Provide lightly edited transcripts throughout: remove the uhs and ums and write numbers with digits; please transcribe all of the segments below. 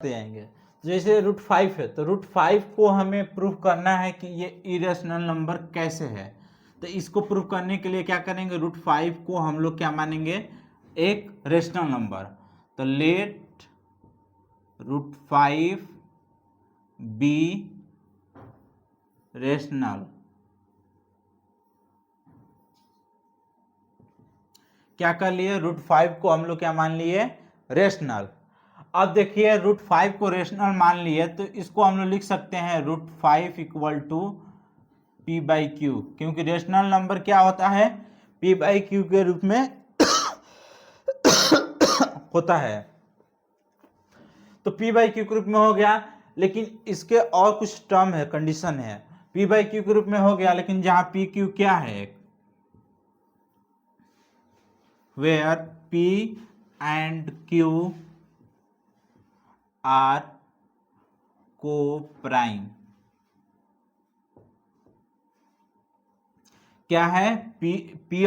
आएंगे। जैसे √5 है तो √5 को हमें प्रूव करना है कि ये इरेशनल नंबर कैसे है। तो इसको प्रूव करने के लिए क्या करेंगे, √5 को हम लोग क्या मानेंगे, एक रेशनल नंबर। तो लेट √5 बी रेशनल। क्या कर लिए, √5 को हम लोग क्या मान लिए, रेशनल। अब देखिए √5 को रेशनल मान लिए तो इसको हम लोग लिख सकते हैं √5 इक्वल टू p/q, क्योंकि रेशनल नंबर क्या होता है, p/q के रूप में होता है। तो p/q के रूप में हो गया, लेकिन इसके और कुछ टर्म है, कंडीशन है। p/q के रूप में हो गया, लेकिन जहां pq क्या है, where p and q are coprime. क्या है, P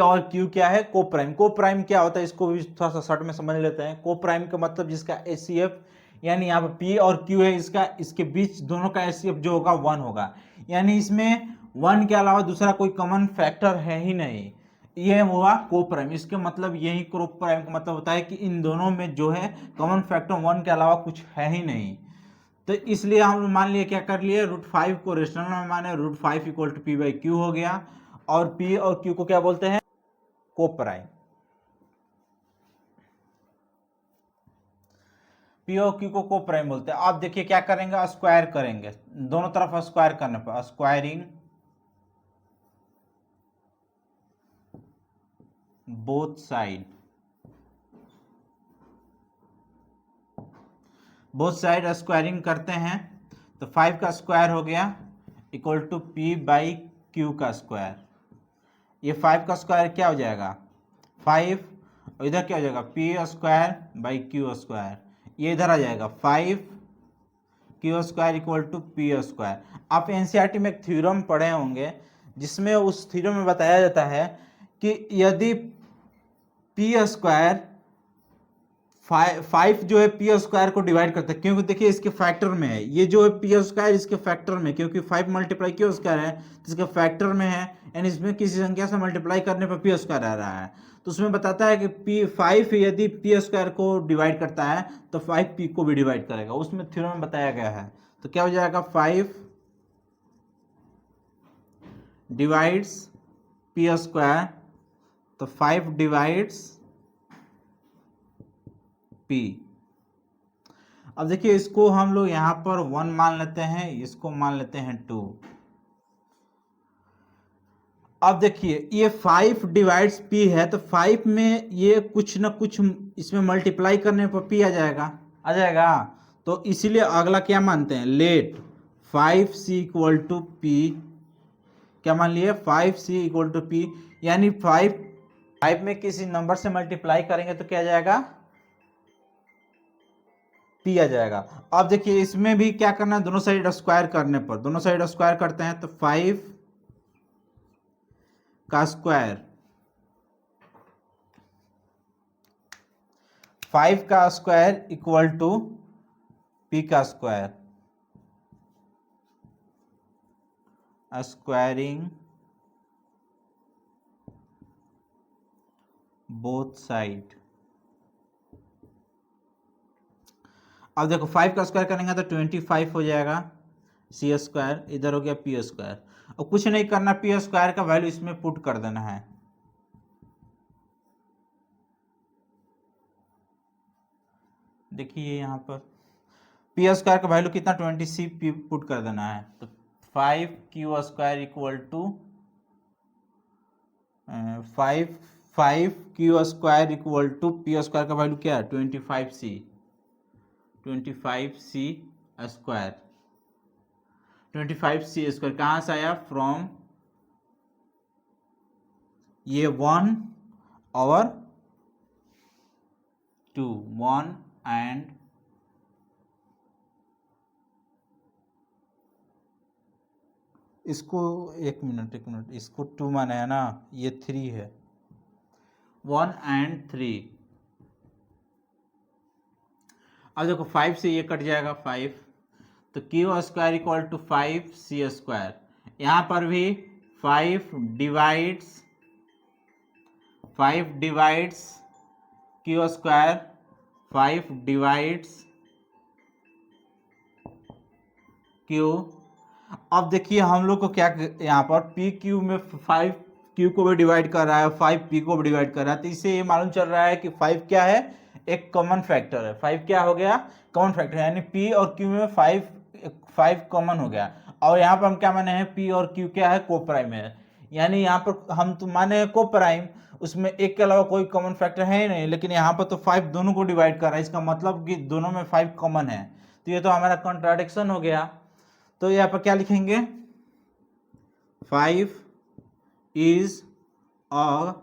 और Q क्या है, को प्राइम। को प्राइम क्या होता है, इसको भी थोड़ा सा शॉर्ट में समझ लेते हैं। को प्राइम का मतलब जिसका HCF, यानी यहाँ पर P और Q है, इसका इसके बीच दोनों का HCF जो होगा 1 होगा, यानी इसमें 1 के अलावा दूसरा कोई कॉमन फैक्टर है ही नहीं, ये हुआ को प्राइम। इसके मतलब यही को प्राइम का मतलब होता है कि इन दोनों में जो है कॉमन फैक्टर 1 के अलावा कुछ है ही नहीं। तो इसलिए हम मान लिए, क्या कर लिए, √5 को रेशनल में माने, √5 इक्वल टू p/q हो गया, और p और q को क्या बोलते हैं, को प्राइम। p और q को प्राइम बोलते हैं। आप देखिए क्या करेंगे, स्क्वायर करेंगे, दोनों तरफ स्क्वायर करने पर, squaring both side, both side squaring करते हैं तो 5 का स्क्वायर हो गया इक्वल टू p/q का स्क्वायर। ये 5 का स्क्वायर क्या हो जाएगा, 5, और इधर क्या हो जाएगा, p²/q², ये इधर आ जाएगा 5q² इक्वल टू p²। आप एनसीईआरटी में एक थ्योरम पढ़े होंगे, जिसमें उस थ्योरम में बताया जाता है कि यदि p² 5 जो है p² को डिवाइड करता है, क्योंकि देखिए इसके फैक्टर में है, ये जो है p² इसके फैक्टर में, क्योंकि 5 मल्टीप्लाई q² है तो इसके फैक्टर में है, यानी इसमें किसी संख्या से मल्टीप्लाई करने पर p² आ रहा है। तो उसमें बताता है कि 5 यदि p² को डिवाइड करता है तो 5p को भी डिवाइड करेगा, उसमें थ्योरम में बताया गया है। तो क्या हो जाएगा, 5 डिवाइड्स p², तो 5 डिवाइड्स p। अब देखिए इसको हम लोग यहां पर 1 मान लेते हैं, इसको मान लेते हैं 2। अब देखिए ये 5 डिवाइड्स p है, तो 5 में ये कुछ ना कुछ इसमें मल्टीप्लाई करने पर p आ जाएगा। तो इसीलिए अगला क्या मानते हैं, late 5c equal to p, क्या मान लिए, 5c इक्वल टू p, यानी 5 में किसी नंबर से मल्टीप्लाई करेंगे तो क्या आ जाएगा, p आ जाएगा। अब देखिए इसमें भी क्या करना है, दोनों साइड स्क्वायर करने पर, दोनों साइड स्क्वायर करते हैं तो 5 का स्क्वायर, 5 का स्क्वायर इक्वल टू p का स्क्वायर, स्क्वायरिंग बोथ साइड। अब देखो 5 का स्क्वायर करेंगे तो 25 हो जाएगा, c², इधर हो गया p²। और कुछ नहीं करना, p² का वैल्यू इसमें पुट कर देना है। देखिए यहाँ पर p² का वैल्यू कितना, 20c पुट कर देना है, तो 5q² equal to 5q² equal to p² का वैल्यू क्या है, 25c स्क्वायर, 25c² कहाँ से आया, फ्रॉम ये 1 और 2, 1 एंड इसको एक मिनट इसको 2 माना है ना, ये 3 है, 1 एंड 3। अब देखो 5 से ये कट जाएगा 5, तो Q square equal to 5 c²। यहाँ पर भी 5 divides Q square, 5 divides Q. अब देखिए हम लोग को क्या यहाँ पर पी क्यू में 5 क्यू को भी डिवाइड कर रहा है, 5 पी को भी डिवाइड कर रहा है, तो इससे ये मालूम चल रहा है कि 5 क्या है, एक कॉमन फैक्टर है। 5 क्या हो गया, कॉमन फैक्टर, यानी पी और क्यू में 5 कॉमन हो गया। और यहाँ पर हम क्या माने हैं, पी और क्यू क्या है, कोप्राइम है। यानी यहाँ पर हम तो माने कोप्राइम, उसमें एक के अलावा कोई कॉमन फैक्टर है ही नहीं, लेकिन यहाँ पर तो 5 दोनों को डिवाइड कर रहा है, इसका मतलब कि दोनों में 5 कॉमन है। तो ये तो हमारा कॉन्ट्राडिक्शन हो गया। तो यहाँ पर क्या लिखेंगे, 5 is a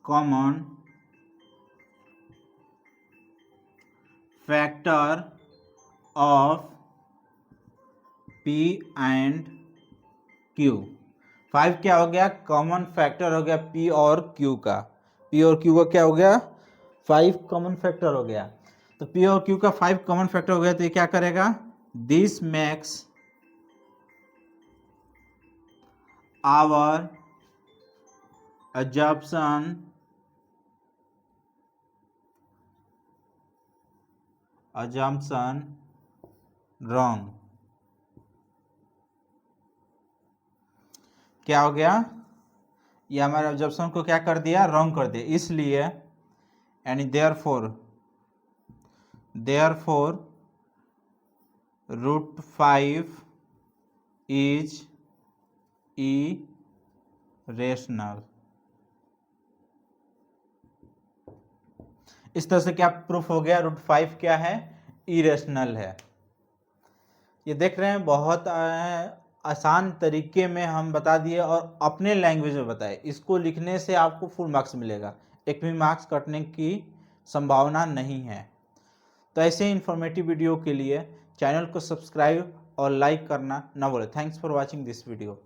common factor of P and Q। 5 क्या हो गया, कॉमन फैक्टर हो गया P और Q का। P और Q का क्या हो गया, 5 कॉमन फैक्टर हो गया। तो P और Q का 5 कॉमन फैक्टर हो गया, तो ये क्या करेगा, this makes our assumption wrong। क्या हो गया, ये हमारे ऑब्जर्वेशन को क्या कर दिया, रॉन्ग कर दिया। इसलिए यानी देयरफॉर √5 इज इरेशनल। इस तरह से क्या प्रूफ हो गया, √5 क्या है, इरेशनल है। ये देख रहे हैं, बहुत आसान तरीके में हम बता दिए और अपने लैंग्वेज में बताए। इसको लिखने से आपको फुल मार्क्स मिलेगा, एक भी मार्क्स कटने की संभावना नहीं है। तो ऐसे इन्फॉर्मेटिव वीडियो के लिए चैनल को सब्सक्राइब और लाइक करना ना भूलें। Thanks for watching this video.